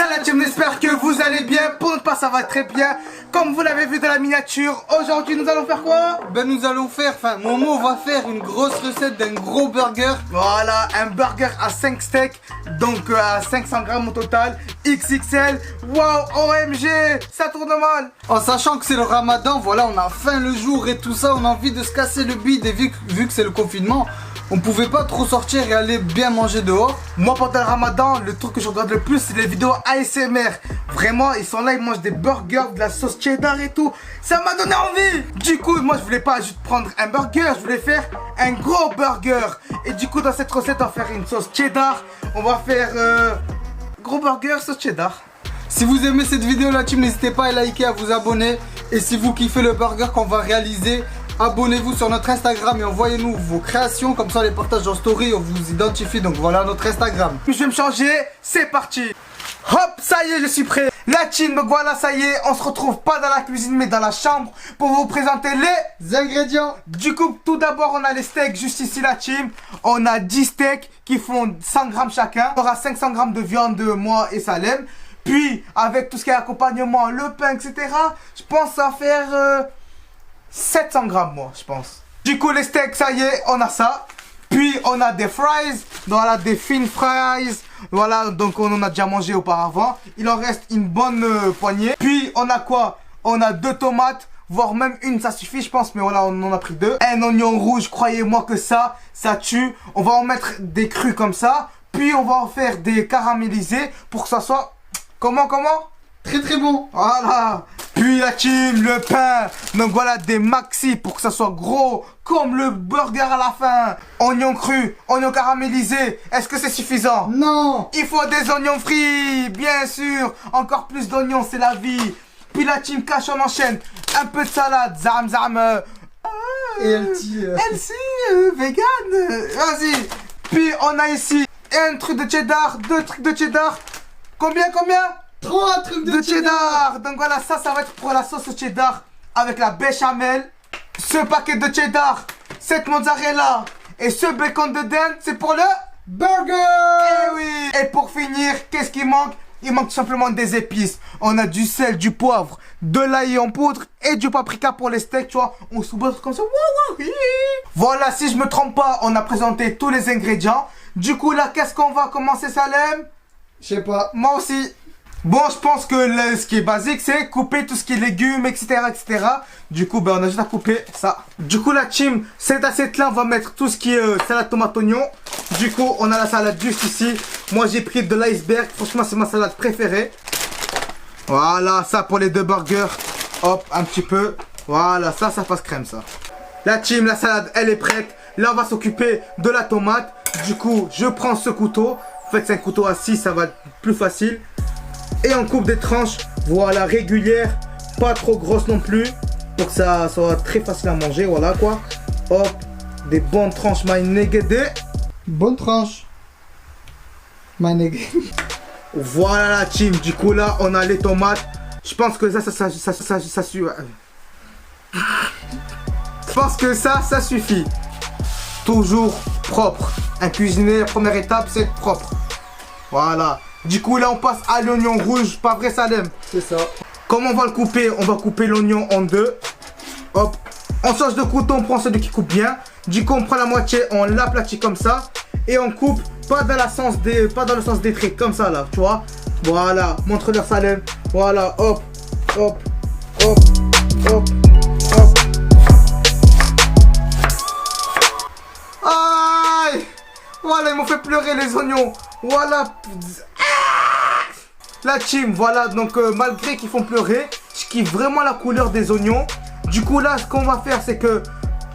Salut la team, j'espère que vous allez bien. Pour notre part ça va très bien. Comme vous l'avez vu dans la miniature, aujourd'hui nous allons faire quoi? Ben nous allons faire, Momo va faire une grosse recette d'un gros burger. Voilà, un burger à 5 steaks, donc à 500 grammes au total, XXL. Waouh, OMG, ça tourne mal. En sachant que c'est le ramadan, voilà, on a faim le jour et tout ça, on a envie de se casser le bide. Et vu que c'est le confinement, on pouvait pas trop sortir et aller bien manger dehors. Moi pendant le ramadan, le truc que je regarde le plus c'est les vidéos ASMR. Vraiment, ils sont là, ils mangent des burgers, de la sauce cheddar et tout. Ça m'a donné envie. Du coup, moi je voulais pas juste prendre un burger, je voulais faire un gros burger. Et du coup dans cette recette on va faire une sauce cheddar. On va faire gros burger, sauce cheddar. Si vous aimez cette vidéo la team, n'hésitez pas à liker, à vous abonner. Et si vous kiffez le burger qu'on va réaliser, abonnez-vous sur notre Instagram et envoyez-nous vos créations. Comme ça on les partage en story, on vous identifie. Donc voilà notre Instagram. Puis je vais me changer, c'est parti. Hop, ça y est, je suis prêt. La team, donc voilà, ça y est, on se retrouve pas dans la cuisine mais dans la chambre pour vous présenter les ingrédients. Du coup, tout d'abord, on a les steaks juste ici, la team. On a 10 steaks qui font 100 grammes chacun. On aura 500 grammes de viande, moi et Salem. Puis, avec tout ce qui est accompagnement, le pain, etc., je pense à faire 700 grammes, moi, je pense. Du coup, les steaks, ça y est, on a ça. Puis, on a des fries, voilà, des thin fries. Voilà, donc on en a déjà mangé auparavant. Il en reste une bonne poignée. Puis, on a quoi? On a 2 tomates, voire même une, ça suffit, je pense. Mais voilà, on en a pris 2. Un oignon rouge, croyez-moi que ça tue. On va en mettre des crus comme ça. Puis, on va en faire des caramélisés pour que ça soit... Comment? Très très bon. Voilà. Puis la team, le pain. Donc voilà, des maxi pour que ça soit gros comme le burger à la fin. Oignons crus, oignons caramélisés. Est-ce que c'est suffisant? Non. Il faut des oignons frits, bien sûr. Encore plus d'oignons, c'est la vie. Puis la team cache, on enchaîne. Un peu de salade, zam. Et healthy. Vegan. Vas-y. Puis on a ici un truc de cheddar, 2 trucs de cheddar. Combien? 3 trucs de cheddar. Donc voilà, ça va être pour la sauce au cheddar avec la béchamel. Ce paquet de cheddar, cette mozzarella et ce bacon de dinde, c'est pour le burger. Eh oui. Et pour finir, qu'est-ce qui manque? Il manque tout simplement des épices. On a du sel, du poivre, de l'ail en poudre et du paprika pour les steaks, tu vois. On saupoudre comme ça. Voilà, si je me trompe pas, on a présenté tous les ingrédients. Du coup là, qu'est-ce qu'on va commencer, Salem? Je sais pas. Moi aussi. Bon, je pense que ce qui est basique, c'est couper tout ce qui est légumes, etc. Du coup, ben, on a juste à couper ça. Du coup, la team, cette assiette-là, on va mettre tout ce qui est salade, tomate, oignon. Du coup, on a la salade juste ici. Moi, j'ai pris de l'iceberg. Franchement, c'est ma salade préférée. Voilà, ça pour les 2 burgers. Hop, un petit peu. Voilà, ça passe crème, ça. La team, la salade, elle est prête. Là, on va s'occuper de la tomate. Du coup, je prends ce couteau. En fait, c'est un couteau à 6, ça va être plus facile. Et on coupe des tranches, voilà, régulières, pas trop grosses non plus, pour que ça soit très facile à manger, voilà quoi. Hop, des bonnes tranches, my nigga. Bonne tranche. My nigga. Voilà la team, du coup là, on a les tomates. Je pense que ça je pense que ça suffit. Toujours propre. Un cuisinier, la première étape, c'est être propre. Voilà. Du coup là on passe à l'oignon rouge, pas vrai Salem? C'est ça. Comment on va le couper? On va couper l'oignon en 2. Hop. On change de couteau, on prend celui qui coupe bien. Du coup on prend la moitié, on l'aplatit comme ça. Et on coupe pas dans le sens des traits, comme ça là, tu vois. Voilà, montre-leur Salem. Voilà, hop. Aïe. Voilà, ils m'ont fait pleurer les oignons. Voilà. La team, voilà, donc malgré qu'ils font pleurer, je kiffe vraiment la couleur des oignons. Du coup là, ce qu'on va faire, c'est que,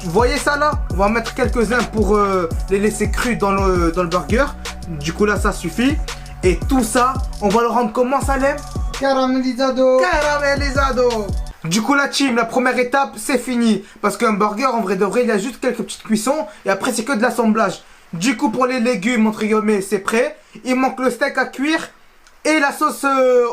vous voyez ça là? On va mettre quelques-uns pour les laisser crus dans le burger. Du coup là, ça suffit. Et tout ça, on va le rendre comment, Salem? Caramélisado. Du coup la team, la première étape, c'est fini. Parce qu'un burger, en vrai de vrai, il y a juste quelques petites cuissons. Et après, c'est que de l'assemblage. Du coup, pour les légumes, entre guillemets, c'est prêt. Il manque le steak à cuire et la sauce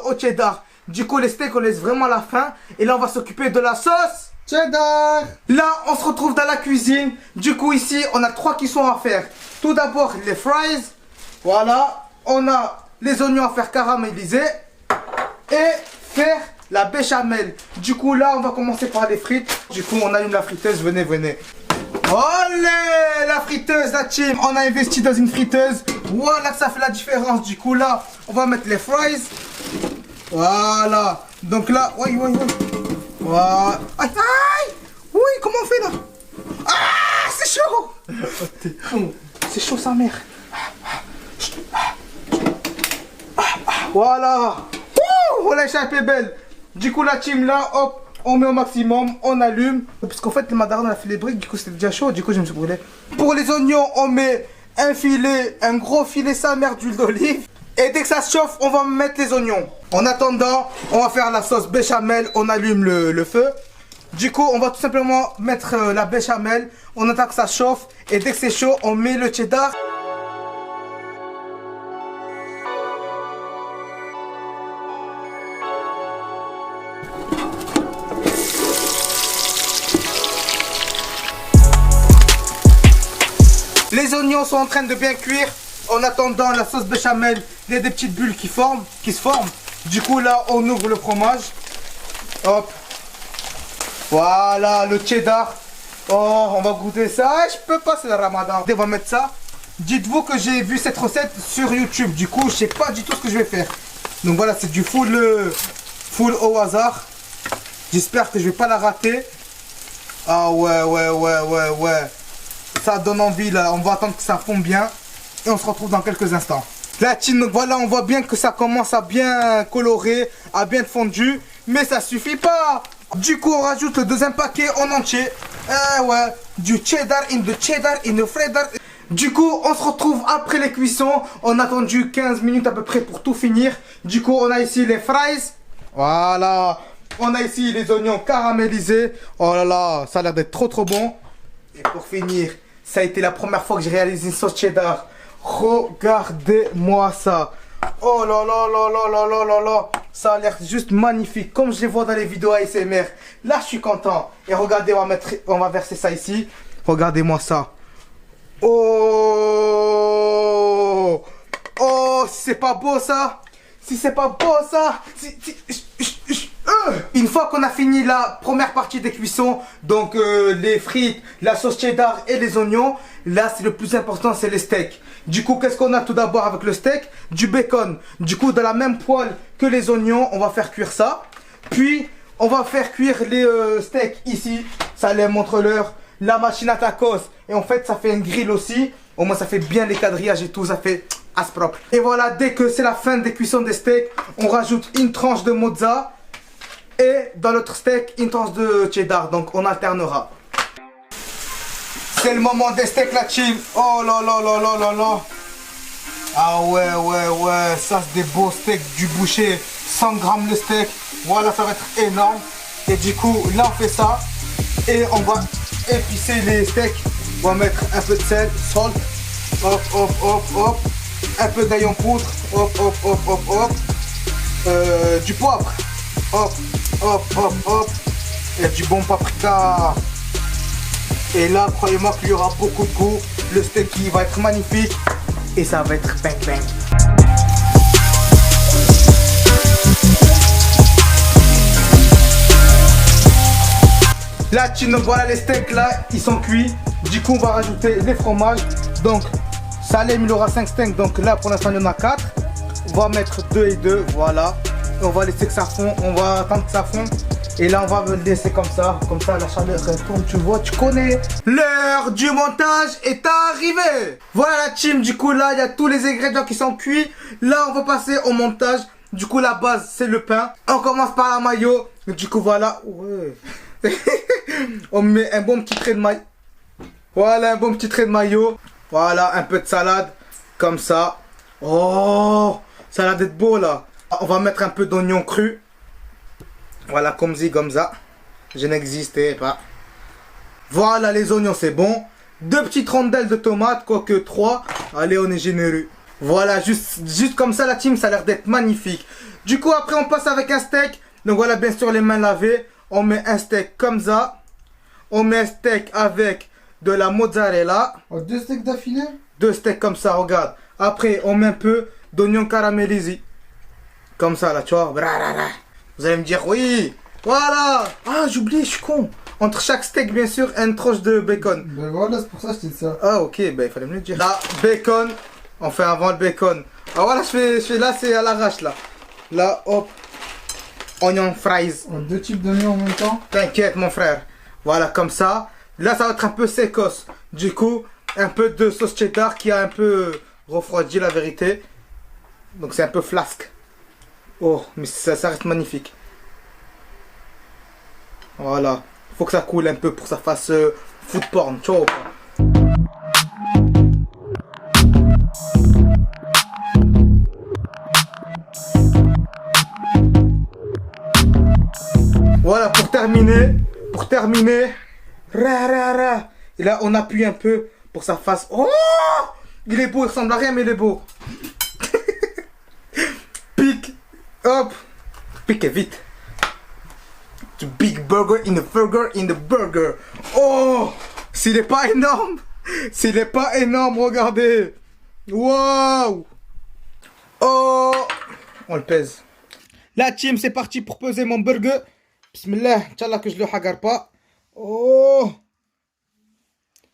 au cheddar. Du coup, les steaks, on laisse vraiment à la fin. Et là, on va s'occuper de la sauce cheddar. Là, on se retrouve dans la cuisine. Du coup, ici, on a 3 cuissons à faire. Tout d'abord, les fries. Voilà. On a les oignons à faire caraméliser et faire la béchamel. Du coup là on va commencer par les frites. Du coup on allume la friteuse, venez. Olé, la friteuse, la team. On a investi dans une friteuse. Voilà que ça fait la différence. Du coup là on va mettre les fries. Voilà. Donc là, oui. Voilà. Aïe. Oui, comment on fait là? Ah, c'est chaud. C'est chaud sa mère. Voilà. Oh, l'échappe est belle. Du coup la team là, hop, on met au maximum, on allume. Parce qu'en fait le madaron a fait les briques, du coup c'était déjà chaud, du coup je me suis brûlé. Pour les oignons, on met un gros filet sa mère d'huile d'olive. Et dès que ça chauffe, on va mettre les oignons. En attendant, on va faire la sauce béchamel, on allume le feu. Du coup, on va tout simplement mettre la béchamel, on attend que ça chauffe. Et dès que c'est chaud, on met le cheddar. Les oignons sont en train de bien cuire. En attendant la sauce béchamel, il y a des petites bulles qui se forment. Du coup là, on ouvre le fromage. Hop. Voilà, le cheddar. Oh, on va goûter ça. Je peux pas, c'est le ramadan. On va mettre ça. Dites-vous que j'ai vu cette recette sur YouTube. Du coup, je sais pas du tout ce que je vais faire. Donc voilà, c'est du full au hasard. J'espère que je vais pas la rater. Ah ouais. Ça donne envie là, on va attendre que ça fonde bien et on se retrouve dans quelques instants. La team, voilà, on voit bien que ça commence à bien colorer, à bien fondu, mais ça suffit pas. Du coup, on rajoute le deuxième paquet en entier. Ouais, du cheddar in the cheddar. Du coup, on se retrouve après les cuissons. On a attendu 15 minutes à peu près pour tout finir. Du coup, on a ici les fries. Voilà. On a ici les oignons caramélisés. Oh là là, ça a l'air d'être trop bon. Et pour finir, ça a été la première fois que j'ai réalisé une sauce cheddar. Regardez-moi ça. Oh là là. Ça a l'air juste magnifique. Comme je les vois dans les vidéos ASMR. Là, je suis content. Et regardez, on va verser ça ici. Regardez-moi ça. Oh, si c'est pas beau ça. Une fois qu'on a fini la première partie des cuissons, donc les frites, la sauce cheddar et les oignons, là c'est le plus important, c'est les steaks. Du coup, qu'est-ce qu'on a tout d'abord avec le steak? Du bacon. Du coup, dans la même poêle que les oignons, on va faire cuire ça. Puis, on va faire cuire les steaks ici. Ça les montre-leur. La machine à tacos. Et en fait, ça fait un grill aussi. Au moins, ça fait bien les quadrillages et tout. Ça fait as propre. Et voilà, dès que c'est la fin des cuissons des steaks, on rajoute une tranche de mozza. Et dans l'autre steak, une tranche de cheddar. Donc, on alternera. C'est le moment des steaks, la team. Oh là là. Ah ouais. Ça, c'est des beaux steaks du boucher. 100 grammes le steak. Voilà, ça va être énorme. Et du coup, là, on fait ça. Et on va épicer les steaks. On va mettre un peu de sel, salt. Hop. Un peu d'ail en poudre. Hop. Du poivre. Hop. Et du bon paprika. Et là, croyez-moi qu'il y aura beaucoup de goût. Le steak il va être magnifique. Et ça va être bang. Là, voilà les steaks là, ils sont cuits. Du coup, on va rajouter les fromages. Donc, Salem, il aura 5 steaks. Donc là, pour l'instant, il y en a 4. On va mettre 2 et 2. Voilà. Et on va laisser que ça fonde. On va attendre que ça fonde. Et là, on va le laisser comme ça la chaleur retourne, tu vois, tu connais. L'heure du montage est arrivée. Voilà la team, du coup là, il y a tous les ingrédients qui sont cuits. Là, on va passer au montage. Du coup, la base, c'est le pain. On commence par la mayo. Du coup, voilà. Ouais. On met un bon petit trait de mayo. Voilà, un bon petit trait de mayo. Voilà, un peu de salade. Comme ça. Oh, ça a l'air d'être beau là. On va mettre un peu d'oignon cru. Voilà, comme ça. Je n'existais pas. Voilà, les oignons, c'est bon. 2 petites rondelles de tomates, quoique 3. Allez, on est généreux. Voilà, juste comme ça, la team, ça a l'air d'être magnifique. Du coup, après, on passe avec un steak. Donc voilà, bien sûr, les mains lavées. On met un steak comme ça. On met un steak avec de la mozzarella. 2 steaks d'affilée? 2 steaks comme ça, regarde. Après, on met un peu d'oignons caramélisés. Comme ça, là, tu vois. Vous allez me dire, oui, voilà. Ah, j'ai oublié, je suis con. Entre chaque steak, bien sûr, une tranche de bacon. Ben voilà, c'est pour ça que je t'ai dit ça. Ah, ok, ben il fallait me le dire. Là, bacon. On fait avant le bacon. Ah, voilà, je fais là, c'est à l'arrache, là. Là, hop. Oignon fries. Deux types d'oignons en même temps. T'inquiète, mon frère. Voilà, comme ça. Là, ça va être un peu sécos. Du coup, un peu de sauce cheddar qui a un peu refroidi, la vérité. Donc, c'est un peu flasque. Oh, mais ça reste magnifique. Voilà. Faut que ça coule un peu pour que ça fasse food porn. Tu vois ou pas? Voilà, pour terminer. Et là, on appuie un peu pour que ça fasse. Oh! Il est beau, il ressemble à rien, mais il est beau. Pique. Hop. Pique vite. The big burger in the burger in the burger. Oh! S'il est pas énorme. Regardez. Wow! Oh! On le pèse. La team, c'est parti pour peser mon burger. Bismillah, Inch'Allah que je le hagarde pas. Oh!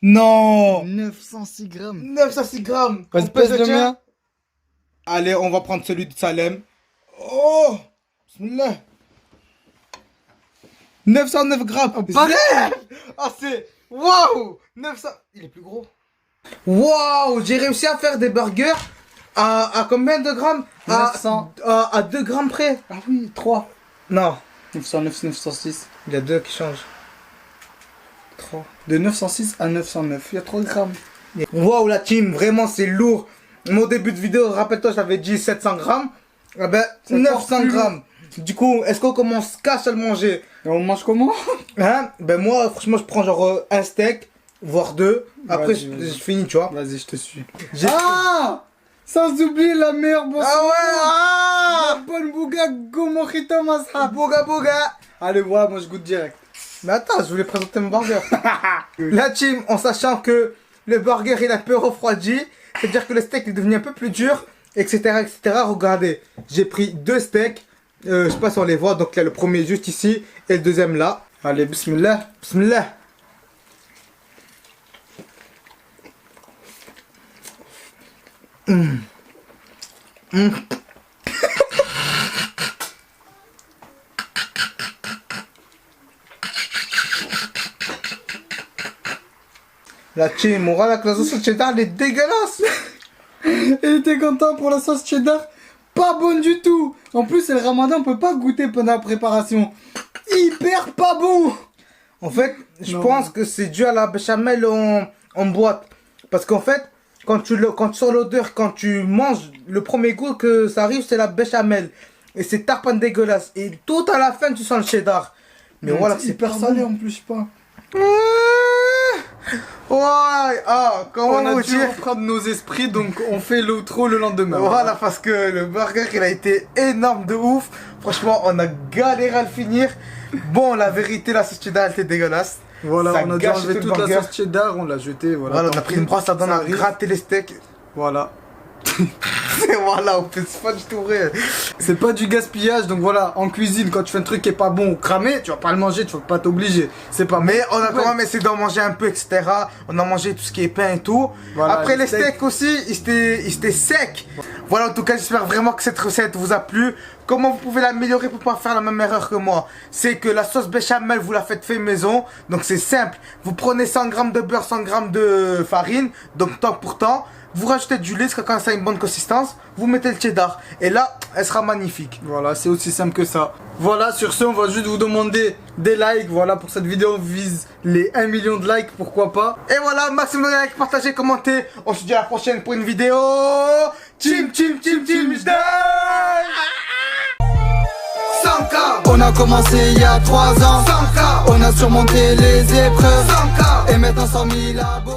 Non! 906 grammes. 906 grammes. Vas-y, pèse le mien. Allez, on va prendre celui de Salem. Oh! Bismillah. 909 grammes. Oh, pareil. Ah, c'est... Waouh! 900... Il est plus gros. Waouh! J'ai réussi à faire des burgers à combien de grammes? 900. À 2 grammes près. Ah oui, 3. Non. 909, 906. Il y a 2 qui changent. 3. De 906 à 909, il y a 3 grammes. Waouh, la team, vraiment c'est lourd. Mon début de vidéo, rappelle-toi, j'avais dit 700 grammes. Ah ben, 900 grammes. Du coup, est-ce qu'on commence cash à le manger? Et on mange comment? Hein? Ben moi, franchement, je prends genre un steak, voire 2. Après, je finis, tu vois. Vas-y, je te suis. Ah! Sans oublier la meilleure boisson. Ah ouais! Ah! La bonne bouga go mojito mazhab. Bouga bouga! Allez, voilà, moi je goûte direct. Mais attends, je voulais présenter mon burger. La team, en sachant que le burger il est un peu refroidi, c'est-à-dire que le steak est devenu un peu plus dur, etc. etc. Regardez, j'ai pris 2 steaks. Je sais pas si on les voit, donc il y a le premier juste ici et le deuxième là. Allez, bismillah. Bismillah. La team, voilà que la sauce cheddar elle est dégueulasse. Il était content pour la sauce cheddar. Pas bonne du tout. En plus, c'est le ramadan, on peut pas goûter pendant la préparation. Hyper pas bon. En fait, je pense que c'est dû à la béchamel en boîte. Parce qu'en fait, quand tu sens l'odeur, quand tu manges, le premier goût que ça arrive, c'est la béchamel. Et c'est tarpane dégueulasse. Et tout à la fin, tu sens le cheddar. Mais Donc, voilà, c'est c'est hyper pas salé bon. en plus, je sais pas. Ouais, ah, comment On a vous dû dire? reprendre nos esprits, donc on fait l'outro le lendemain. Voilà, parce que le burger, il a été énorme de ouf. Franchement, on a galéré à le finir. Bon, la vérité, la sauce cheddar, elle était dégueulasse. Voilà, Ça on a dû gâche enlever tout le toute la burger. sauce cheddar, on l'a jeté. Voilà, Voilà, on a pris une brosse à dents, on a gratté les steaks. Voilà. Voilà, c'est pas du tout vrai. C'est pas du gaspillage, donc voilà, en cuisine, quand tu fais un truc qui est pas bon ou cramé, tu vas pas le manger, tu vas pas t'obliger. C'est pas Mais on a Ouais. quand même essayé d'en manger un peu, etc. On a mangé tout ce qui est pain et tout. Voilà, Après les les steaks aussi, ils étaient secs. Voilà, en tout cas, j'espère vraiment que cette recette vous a plu. Comment vous pouvez l'améliorer pour pas faire la même erreur que moi? C'est que la sauce béchamel, vous la faites fait maison. Donc c'est simple. Vous prenez 100 g de beurre, 100 g de farine. Donc temps pour temps. Vous rajoutez du lait, jusqu'à quand ça a une bonne consistance. Vous mettez le cheddar. Et là, elle sera magnifique. Voilà, c'est aussi simple que ça. Voilà, sur ce, on va juste vous demander des likes. Voilà, pour cette vidéo, on vise les 1 million de likes, pourquoi pas. Et voilà, maximum de likes, partagez, commentez. On se dit à la prochaine pour une vidéo. Team, team, team, team, je 100K. On a commencé il y a 3 ans. 100K. On a surmonté les épreuves. 100K. Et maintenant 100 000 abonnés.